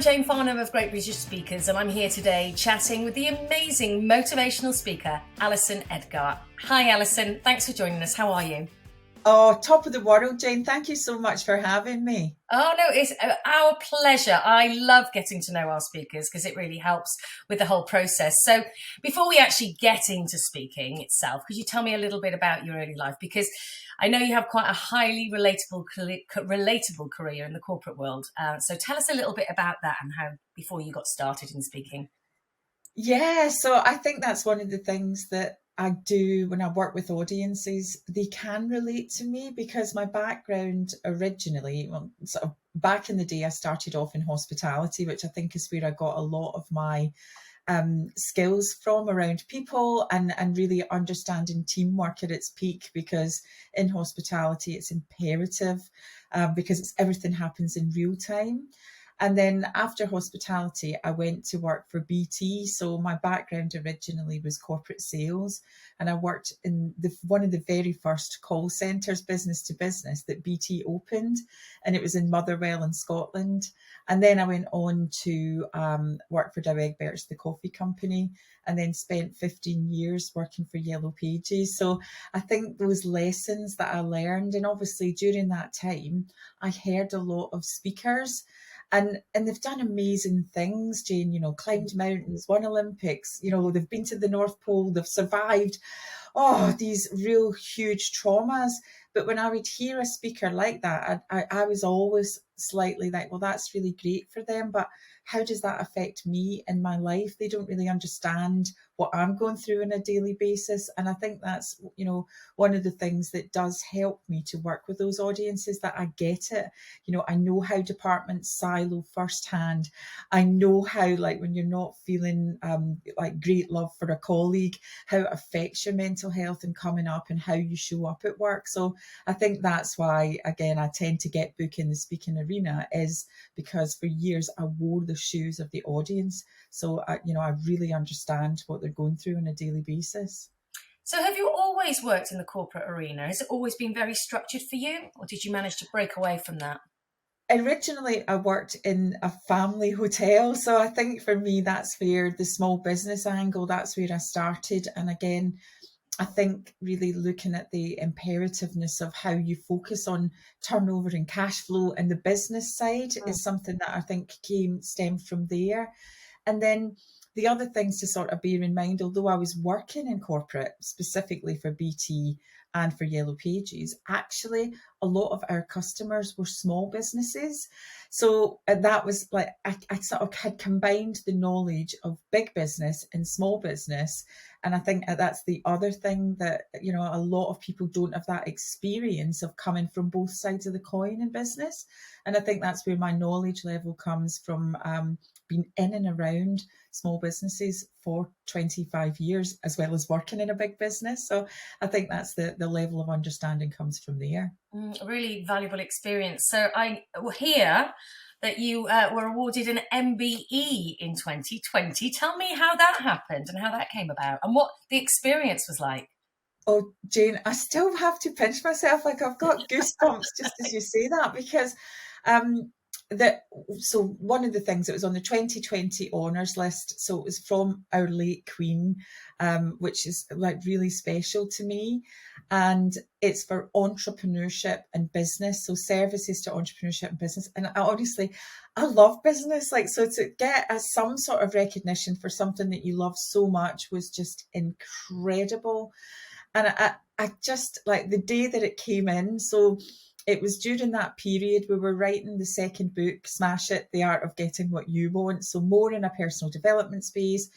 Jane Farnham of Great British Speakers, and I'm here today chatting with the amazing motivational speaker, Alison Edgar. Hi, Alison. Thanks for joining us. How are you? Oh, top of the world, Jane. Thank you so much for having me. Oh, no, it's our pleasure. I love getting to know our speakers because it really helps with the whole process. So before we actually get into speaking itself, could you tell me a little bit about your early life? Because I know you have quite a highly relatable career in the corporate world. So tell us a little bit about that and how before you got started in speaking. Yeah, so I think that's one of the things that I do when I work with audiences. They can relate to me because my background originally, well, sort of back in the day, I started off in hospitality, which I think is where I got a lot of my skills from around people and really understanding teamwork at its peak, because in hospitality it's imperative because everything happens in real time. And then after hospitality, I went to work for BT. So my background originally was corporate sales, and I worked in one of the very first call centres, business to business, that BT opened, and it was in Motherwell in Scotland. And then I went on to work for Dow Egberts, the coffee company, and then spent 15 years working for Yellow Pages. So I think those lessons that I learned, and obviously during that time, I heard a lot of speakers. And they've done amazing things, Jane, climbed mountains, won Olympics, they've been to the North Pole, they've survived, these real huge traumas. But when I would hear a speaker like that, I was always slightly like, well, that's really great for them, but how does that affect me in my life? They don't really understand what I'm going through on a daily basis. And I think that's, one of the things that does help me to work with those audiences, that I get it. I know how departments silo firsthand. I know how, like, when you're not feeling like great love for a colleague, how it affects your mental health and coming up and how you show up at work. So I think that's why, again, I tend to get booked in the speaking arena, is because for years I wore the shoes of the audience. So, I really understand what they're going through on a daily basis. So have you always worked in the corporate arena? Has it always been very structured for you, or did you manage to break away from that? Originally, I worked in a family hotel. So I think for me, that's where the small business angle, that's where I started. And again, I think really looking at the imperativeness of how you focus on turnover and cash flow and the business side is something that I think stemmed from there. And then the other things to sort of bear in mind, although I was working in corporate specifically for BT and for Yellow Pages, actually a lot of our customers were small businesses. So that was like, I sort of had combined the knowledge of big business and small business. And I think that's the other thing that, a lot of people don't have that experience of coming from both sides of the coin in business. And I think that's where my knowledge level comes from, being in and around small businesses for 25 years, as well as working in a big business. So I think that's the level of understanding comes from there. A really valuable experience. So I hear that you were awarded an MBE in 2020. Tell me how that happened and how that came about and what the experience was like. Oh, Jane, I still have to pinch myself. Like, I've got goosebumps just as you say that, because um, that so one of the things, it was on the 2020 honours list. So it was from our late Queen, which is like really special to me. And it's for entrepreneurship and business. So services to entrepreneurship and business. And I love business. Like, so to get some sort of recognition for something that you love so much was just incredible. And I just, like, the day that it came in, so it was during that period we were writing the second book, Smash It, The Art of Getting What You Want. So more in a personal development space,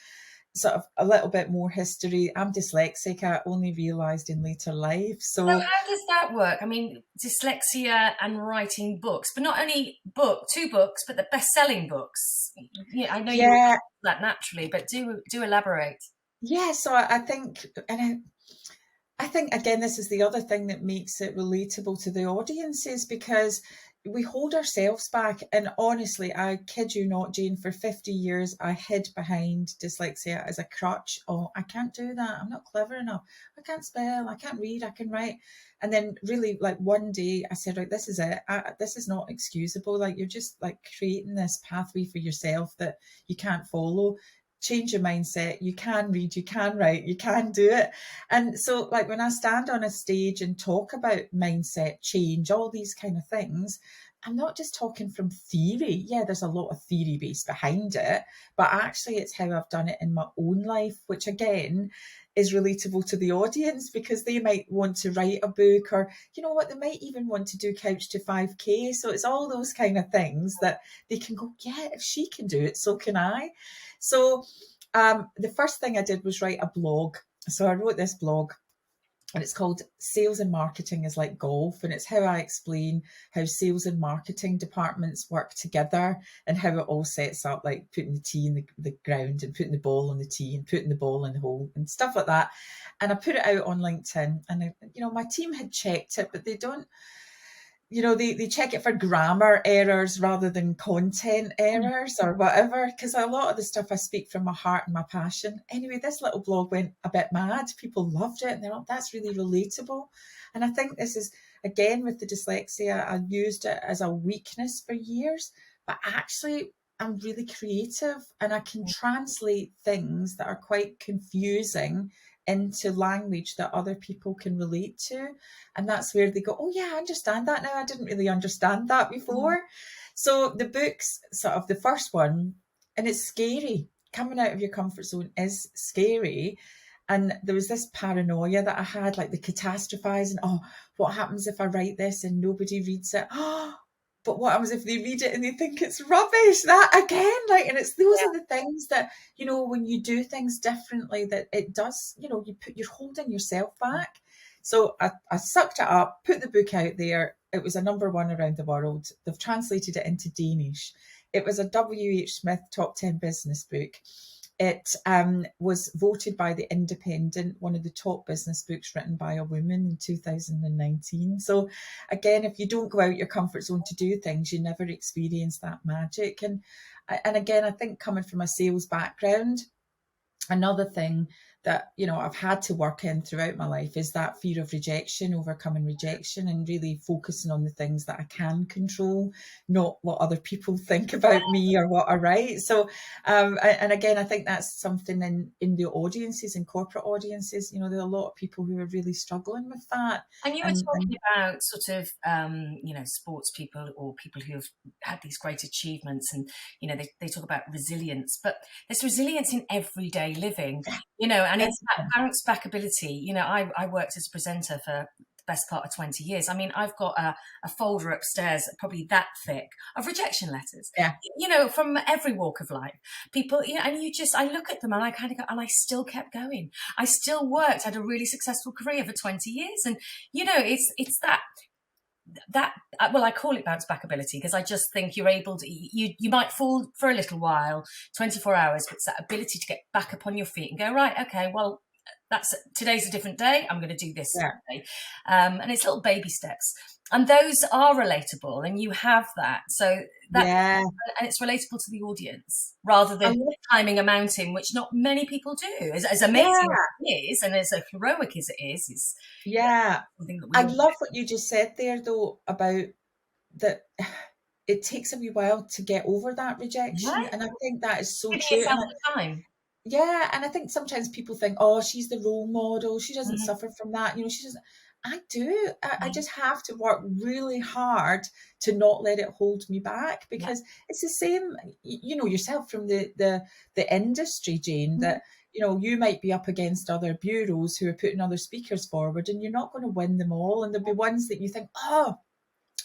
sort of a little bit more history. I'm dyslexic, I only realised in later life. So So how does that work? I mean, dyslexia and writing books, but not only two books, but the best-selling books. Yeah, I know you yeah, that naturally, but do elaborate. yeah. So I think, and I think, again, this is the other thing that makes it relatable to the audiences, because we hold ourselves back. And honestly, I kid you not, Jane, for 50 years, I hid behind dyslexia as a crutch. Oh, I can't do that. I'm not clever enough. I can't spell. I can't read. I can write. And then really like one day I said, right, this is it. This is not excusable. Like you're just like creating this pathway for yourself that you can't follow. Change your mindset. You can read, you can write, you can do it. And so like when I stand on a stage and talk about mindset change, all these kind of things, I'm not just talking from theory. Yeah, there's a lot of theory base behind it, but actually it's how I've done it in my own life, which again is relatable to the audience because they might want to write a book, or you know what, they might even want to do Couch to 5K. So it's all those kind of things that they can go, yeah, if she can do it, so can I. So the first thing I did was write a blog. So I wrote this blog, and it's called Sales and Marketing is Like Golf. And it's how I explain how sales and marketing departments work together and how it all sets up, like putting the tee in the ground and putting the ball on the tee and putting the ball in the hole and stuff like that. And I put it out on LinkedIn, and my team had checked it, but they don't, they check it for grammar errors rather than content errors or whatever, because a lot of the stuff I speak from my heart and my passion. Anyway, this little blog went a bit mad. People loved it and they're like, that's really relatable. And I think this is, again, with the dyslexia, I used it as a weakness for years, but actually I'm really creative and I can translate things that are quite confusing into language that other people can relate to. And that's where they go, oh yeah, I understand that now. I didn't really understand that before. So the book's sort of the first one, and it's scary. Coming out of your comfort zone is scary. And there was this paranoia that I had, like the catastrophizing. Oh, what happens if I write this and nobody reads it? Oh, but what happens if they read it and they think it's rubbish? That again, like, and it's those are the things that, when you do things differently, that it does, you're holding yourself back. So I sucked it up, put the book out there. It was a number one around the world. They've translated it into Danish. It was a W.H. Smith top 10 business book. It was voted by The Independent, one of the top business books written by a woman in 2019. So again, if you don't go out your comfort zone to do things, you never experience that magic. And again, I think coming from a sales background, another thing that, I've had to work in throughout my life is that fear of rejection, overcoming rejection, and really focusing on the things that I can control, not what other people think about me or what I write. So, and again, I think that's something in the audiences, in corporate audiences, there are a lot of people who are really struggling with that. And you were talking about sort of, sports people or people who have had these great achievements, and, they talk about resilience, but there's resilience in everyday living, and it's that bounce back ability. I worked as a presenter for the best part of 20 years. I mean, I've got a folder upstairs, probably that thick, of rejection letters, from every walk of life. People, and I look at them and I kind of go, and I still kept going. I still worked, had a really successful career for 20 years. And, it's that, well, I call it bounce back ability because I just think you're able to, you might fall for a little while, 24 hours, but it's that ability to get back up on your feet and go, right, okay, well, today's a different day. I'm going to do this today. And it's little baby steps. And those are relatable, and you have that. So and it's relatable to the audience rather than climbing a mountain, which not many people do. As amazing as it is, and as heroic as it is something that I love what you just said there, though, about that. It takes a wee while to get over that rejection, and I think that is so true. Time. Yeah, and I think sometimes people think, oh, she's the role model. She doesn't suffer from that. She doesn't. I do. I just have to work really hard to not let it hold me back, because it's the same, yourself from the industry, Jane, that, you might be up against other bureaus who are putting other speakers forward, and you're not going to win them all. And there'll be ones that you think, oh,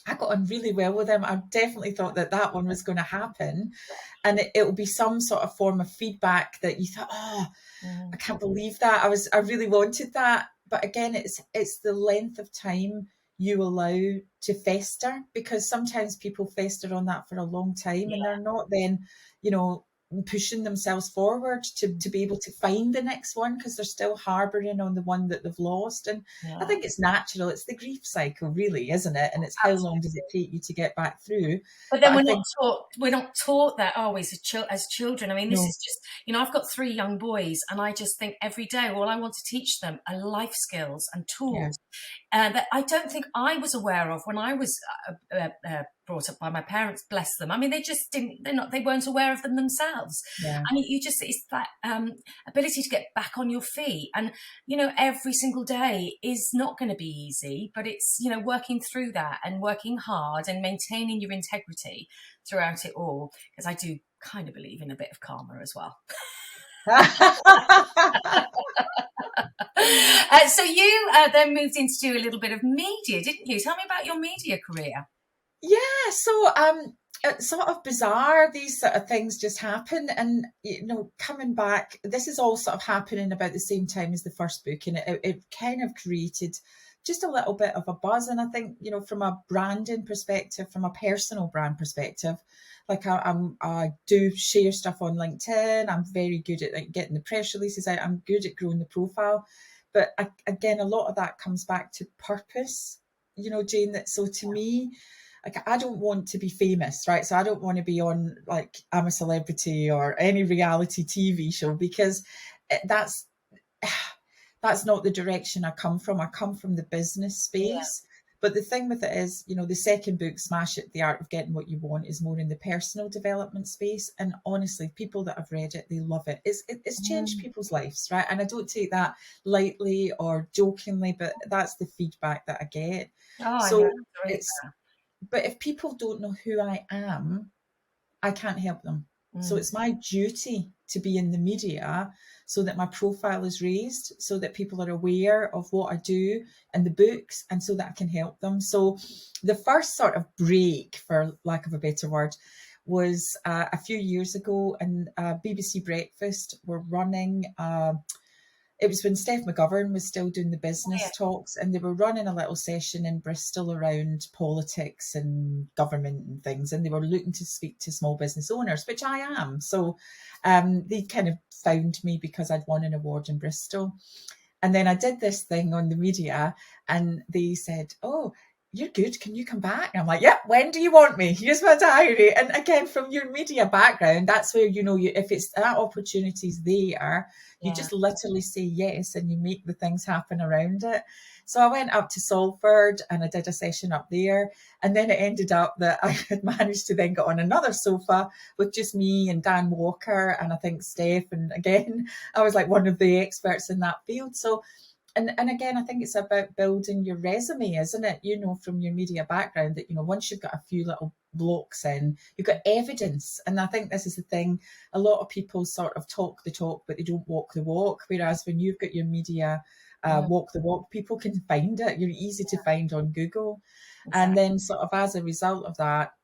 I got on really well with them. I definitely thought that one was going to happen. And it'll be some sort of form of feedback that you thought, oh, I can't believe that. I really wanted that. But again, it's the length of time you allow to fester, because sometimes people fester on that for a long time and they're not then, pushing themselves forward to be able to find the next one, because they're still harboring on the one that they've lost. And I Yeah, think it's natural. It's the grief cycle, really, isn't it? And it's how long does it absolutely. take you to get back through? But But then I think, we're not taught that, are we, as children? I mean, this no, is just, I've got 3 young boys, and I just think every day, all I want to teach them are life skills and yeah, tools that I don't think I was aware of when I was brought up by my parents. Bless them. I mean, they just didn't. They weren't aware of them themselves. yeah. And you just, it's that ability to get back on your feet. And every single day is not going to be easy, but it's working through that and working hard and maintaining your integrity throughout it all. Because I do kind of believe in a bit of karma as well. So you then moved in to do a little bit of media, didn't you? Tell me about your media career. Yeah, so it's sort of bizarre. These sort of things just happen, and coming back, this is all sort of happening about the same time as the first book, and it kind of created just a little bit of a buzz. And I think from a branding perspective, from a personal brand perspective, like I do share stuff on LinkedIn. I'm very good at like getting the press releases out. I'm good at growing the profile, but again, a lot of that comes back to purpose. Jane. That so to me, like I don't want to be famous, right? So I don't want to be on like I'm a Celebrity or any reality TV show, because that's that's not the direction I come from. I come from the business Yeah. space. But the thing with it is, the second book, Smash It, The Art of Getting What You Want, is more in the personal development space. And honestly, people that have read it, they love it. It's changed Mm. people's lives, right? And I don't take that lightly or jokingly, but that's the feedback that I get. Oh, I know. So Great. it's, but if people don't know who I am, I can't help them. So Mm. it's my duty to be in the media so that my profile is raised, so that people are aware of what I do and the books, and so that I can help them. So the first sort of break, for lack of a better word, was a few years ago, and BBC Breakfast were running it was when Steph McGovern was still doing the Oh, yeah. business talks, and they were running a little session in Bristol around politics and government and things, and they were looking to speak to small business owners, which I am. So they kind of found me because I'd won an award in Bristol. And then I did this thing on the media, and they said, "Oh, you're good. Can you come back?" And I'm like, "Yeah, when do you want me? Here's my diary." And again, from your media background, that's where if it's that opportunity's there, you Yeah. just literally say yes and you make the things happen around it. So I went up to Salford and I did a session up there. And then it ended up that I had managed to then get on another sofa with just me and Dan Walker and I think Steph. And again, I was like one of the experts in that field. So and again, I think it's about building your resume, isn't it? From your media background, that once you've got a few little blocks in, you've got evidence. And I think this is the thing, a lot of people sort of talk the talk but they don't walk the walk, whereas when you've got your media Mm. walk the walk, people can find it. You're easy to find on Google. And Exactly. then sort of as a result of that,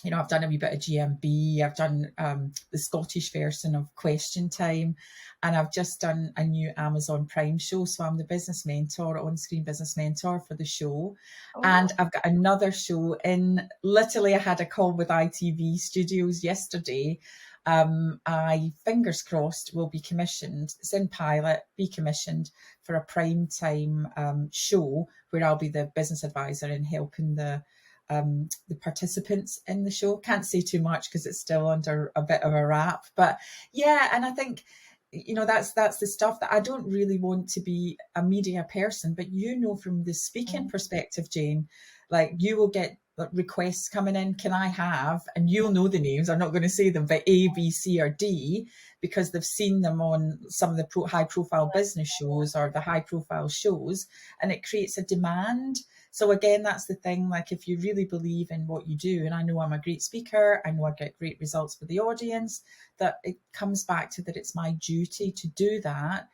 I've done a wee bit of GMB. I've done the Scottish version of Question Time, and I've just done a new Amazon Prime show. So I'm the business mentor, on-screen business mentor for the show. Oh, And I've got another show in, literally I had a call with ITV Studios yesterday. I, fingers crossed, will be commissioned. It's in pilot, be commissioned for a prime time show where I'll be the business advisor and helping the participants in the show. Can't say too much because it's still under a bit of a wrap, but yeah. And I think that's the stuff that I don't really want to be a media person, but from the speaking mm. perspective, Jane, like you will get requests coming in, can I have, and you'll know the names, I'm not going to say them, but A, B, C or D, because they've seen them on some of the high profile business shows or the high profile shows, and it creates a demand. So again, that's the thing, like if you really believe in what you do, and I know I'm a great speaker, I know I get great results for the audience, that it comes back to that it's my duty to do that,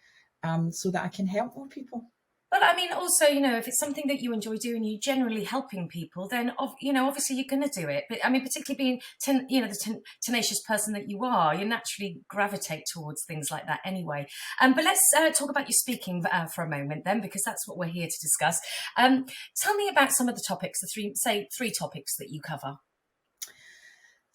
so that I can help more people. But I mean, also, if it's something that you enjoy doing, you're generally helping people, then, obviously you're going to do it. But I mean, particularly being, the tenacious person that you are, you naturally gravitate towards things like that anyway. But let's talk about your speaking for a moment then, because that's what we're here to discuss. Tell me about some of the topics, three topics that you cover.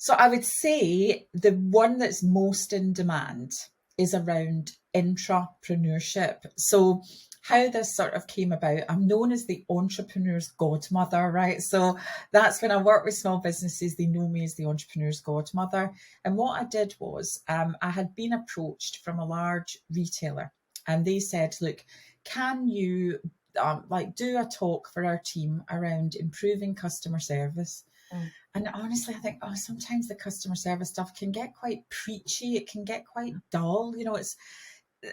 So I would say the one that's most in demand is around intrapreneurship. So how this sort of came about, I'm known as the entrepreneur's godmother, right? So that's when I work with small businesses, they know me as the entrepreneur's godmother. And what I did was I had been approached from a large retailer and they said, look, can you do a talk for our team around improving customer service? Mm. And honestly, I think, oh, sometimes the customer service stuff can get quite preachy. It can get quite dull.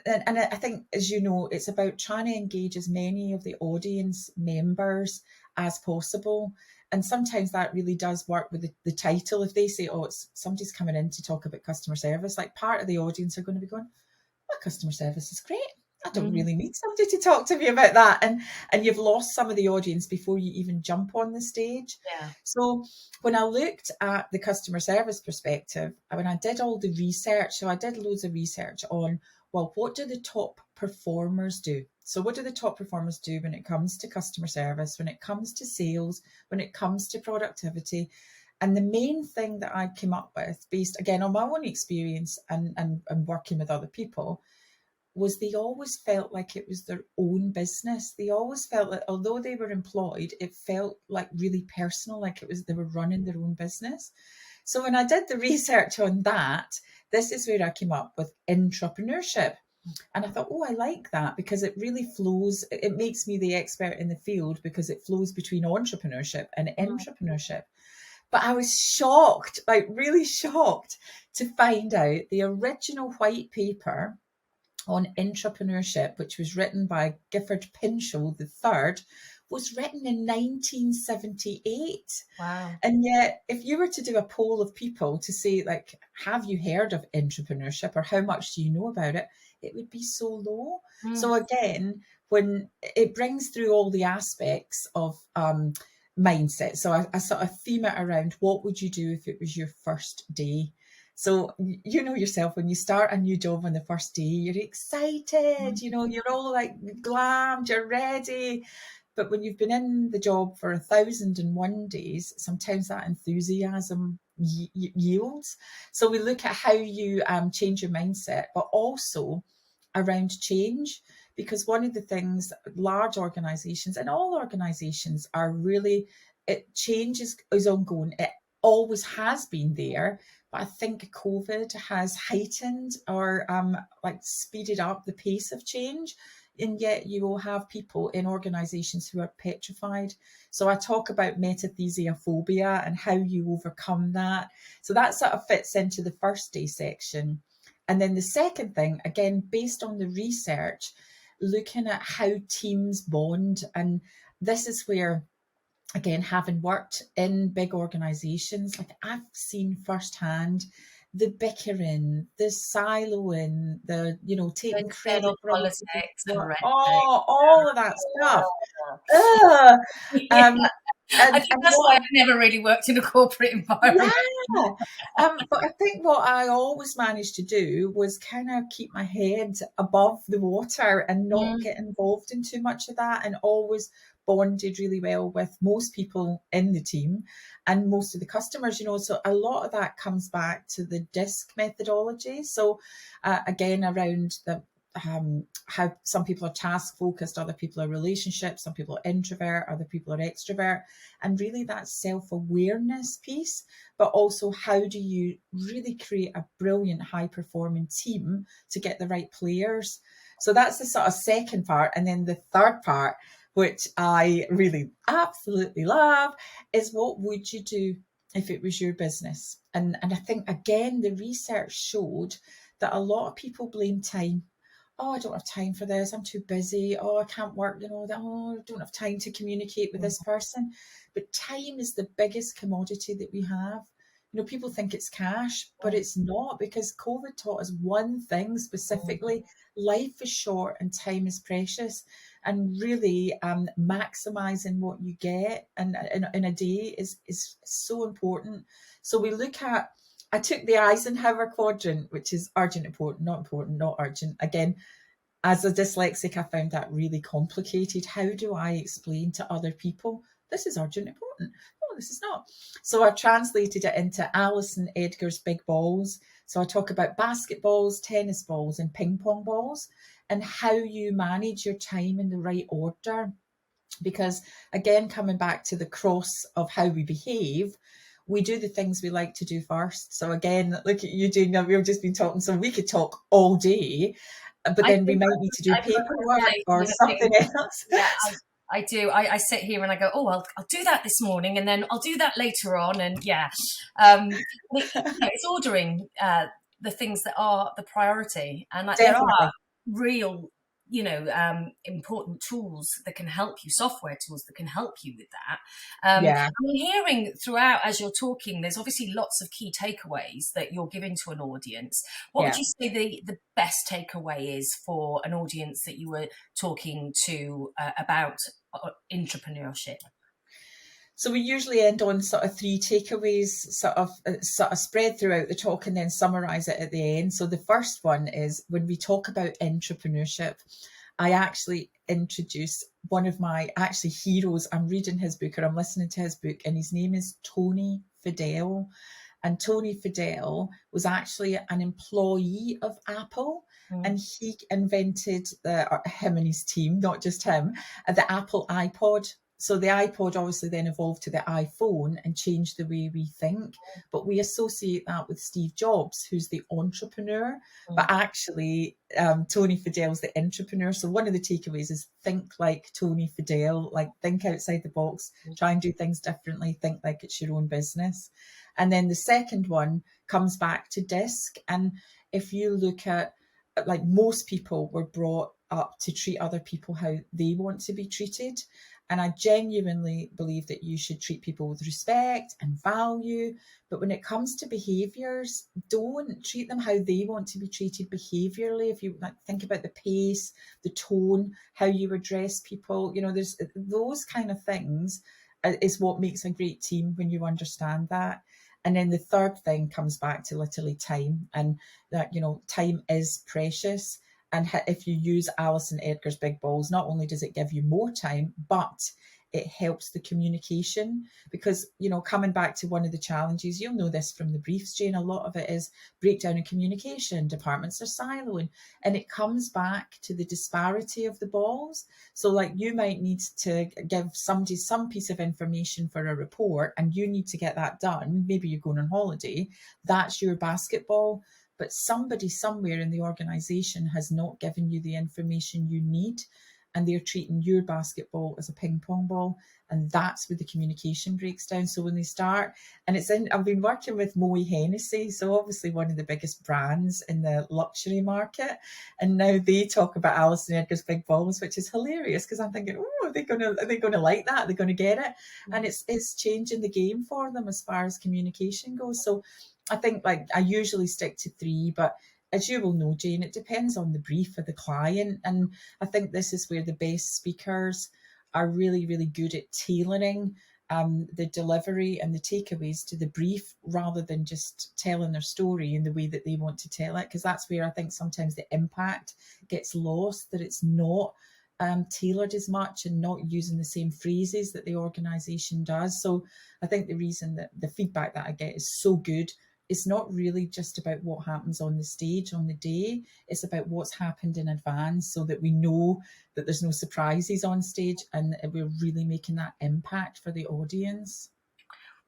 And I think, as you know, it's about trying to engage as many of the audience members as possible. And sometimes that really does work with the title. If they say, oh, it's somebody's coming in to talk about customer service, like part of the audience are going to be going, well, customer service is great. I don't really need somebody to talk to me about that. And you've lost some of the audience before you even jump on the stage. Yeah. So when I looked at the customer service perspective, when I did all the research, so I did loads of research on, well, what do the top performers do? So what do the top performers do when it comes to customer service, when it comes to sales, when it comes to productivity? And the main thing that I came up with, based again on my own experience and working with other people, was they always felt like it was their own business. They always felt that although they were employed, it felt like really personal, like it was they were running their own business. So when I did the research on that, this is where I came up with intrapreneurship. And I thought, oh, I like that because it really flows. It makes me the expert in the field because it flows between entrepreneurship and intrapreneurship. But I was shocked, like really shocked, to find out the original white paper on intrapreneurship, which was written by Gifford Pinchot III, was written in 1978. Wow. And yet, if you were to do a poll of people to say, like, have you heard of intrapreneurship or how much do you know about it, it would be so low. So again, when it brings through all the aspects of mindset. So I sort of theme it around what would you do if it was your first day? So you know yourself, when you start a new job on the first day, you're excited, you're all like glammed, you're ready. But when you've been in the job for 1,001 days, sometimes that enthusiasm yields. So we look at how you change your mindset, but also around change. Because one of the things large organizations and all organizations are really, change is ongoing. It always has been there. But I think COVID has heightened or speeded up the pace of change. And yet you will have people in organizations who are petrified. So I talk about metathesiophobia and how you overcome that. So that sort of fits into the first day section. And then the second thing, again, based on the research, looking at how teams bond. And this is where, again, having worked in big organizations, like I've seen firsthand the bickering, the siloing, the, taking credit Internal for other people's politics and work, red tape. all of that stuff. Ugh. Yeah. Um, I and think that's why I've never really worked in a corporate environment. yeah. But I think what I always managed to do was kind of keep my head above the water and not get involved in too much of that, and always bonded really well with most people in the team and most of the customers, so a lot of that comes back to the DISC methodology. So again, around the how some people are task focused, other people are relationship, some people are introvert, other people are extrovert, and really that self-awareness piece, but also how do you really create a brilliant high performing team to get the right players. So that's the sort of second part. And then the third part, which I really absolutely love, is what would you do if it was your business? And I think, again, the research showed that a lot of people blame time. Oh, I don't have time for this. I'm too busy. Oh, I can't work. Oh, I don't have time to communicate with this person. But time is the biggest commodity that we have. People think it's cash, but it's not, because COVID taught us one thing specifically: life is short and time is precious. And really maximizing what you get and in a day is so important. So we look at, I took the Eisenhower quadrant, which is urgent, important, not urgent. Again, as a dyslexic, I found that really complicated. How do I explain to other people, this is urgent, important? Oh, this is not. So I've translated it into Alison Edgar's Big Balls. So I talk about basketballs, tennis balls, and ping pong balls, and how you manage your time in the right order. Because again, coming back to the cross of how we behave, we do the things we like to do first. So again, look at you doing that. We've just been talking, so we could talk all day, but then we might need to do paperwork or something else. Yeah, I do. I sit here and I go, oh, I'll do that this morning, and then I'll do that later on. And it's ordering the things that are the priority. And there are real, important tools that can help you, software tools that can help you with that. I'm hearing throughout as you're talking, there's obviously lots of key takeaways that you're giving to an audience. What would you say the best takeaway is for an audience that you were talking to about entrepreneurship? So we usually end on sort of 3 takeaways, sort of spread throughout the talk and then summarize it at the end. So the first one is, when we talk about entrepreneurship, I actually introduce one of my heroes. I'm reading his book, or I'm listening to his book, and his name is Tony Fadell. And Tony Fadell was actually an employee of Apple. And he invented, him and his team, not just him, the Apple iPod. So the iPod obviously then evolved to the iPhone and changed the way we think. But we associate that with Steve Jobs, who's the entrepreneur. But actually, Tony Fadell's the entrepreneur. So one of the takeaways is think like Tony Fadell, like think outside the box, try and do things differently, think like it's your own business. And then the second one comes back to DISC. And if you look at, like, most people were brought up to treat other people how they want to be treated. And I genuinely believe that you should treat people with respect and value. But when it comes to behaviours, don't treat them how they want to be treated behaviourally. If you think about the pace, the tone, how you address people, there's those kind of things is what makes a great team, when you understand that. And then the third thing comes back to literally time, and that, time is precious. And if you use Alison Edgar's Big Balls, not only does it give you more time, but it helps the communication. Because, coming back to one of the challenges, you'll know this from the briefs, Jane, a lot of it is breakdown in communication. Departments are siloing. And it comes back to the disparity of the balls. So, like, you might need to give somebody some piece of information for a report, and you need to get that done. Maybe you're going on holiday. That's your basketball. But somebody somewhere in the organisation has not given you the information you need, and they're treating your basketball as a ping pong ball. And that's where the communication breaks down. So when they start, and I've been working with Moe Hennessy, so obviously one of the biggest brands in the luxury market. And now they talk about Alison Edgar's Big Balls, which is hilarious, because I'm thinking, are they going to like that? Are they going to get it? And it's changing the game for them as far as communication goes. So I think, like, I usually stick to 3, but as you will know, Jane, it depends on the brief of the client. And I think this is where the best speakers are really, really good at tailoring the delivery and the takeaways to the brief, rather than just telling their story in the way that they want to tell it. Because that's where I think sometimes the impact gets lost, that it's not tailored as much and not using the same phrases that the organisation does. So I think the reason that the feedback that I get is so good, it's not really just about what happens on the stage on the day. It's about what's happened in advance, so that we know that there's no surprises on stage, and we're really making that impact for the audience.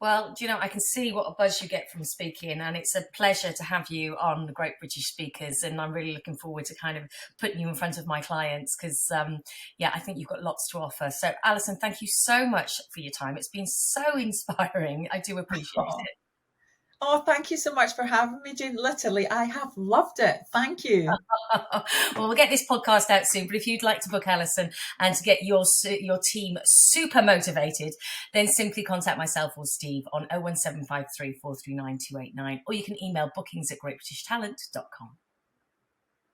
Well, I can see what a buzz you get from speaking, and it's a pleasure to have you on the Great British Speakers. And I'm really looking forward to kind of putting you in front of my clients, because, I think you've got lots to offer. So, Alison, thank you so much for your time. It's been so inspiring. I do appreciate it. Oh, thank you so much for having me, Jane. Literally, I have loved it. Thank you. Well, we'll get this podcast out soon, but if you'd like to book Alison and to get your team super motivated, then simply contact myself or Steve on 01753 439 289, or you can email bookings@greatbritishtalent.com.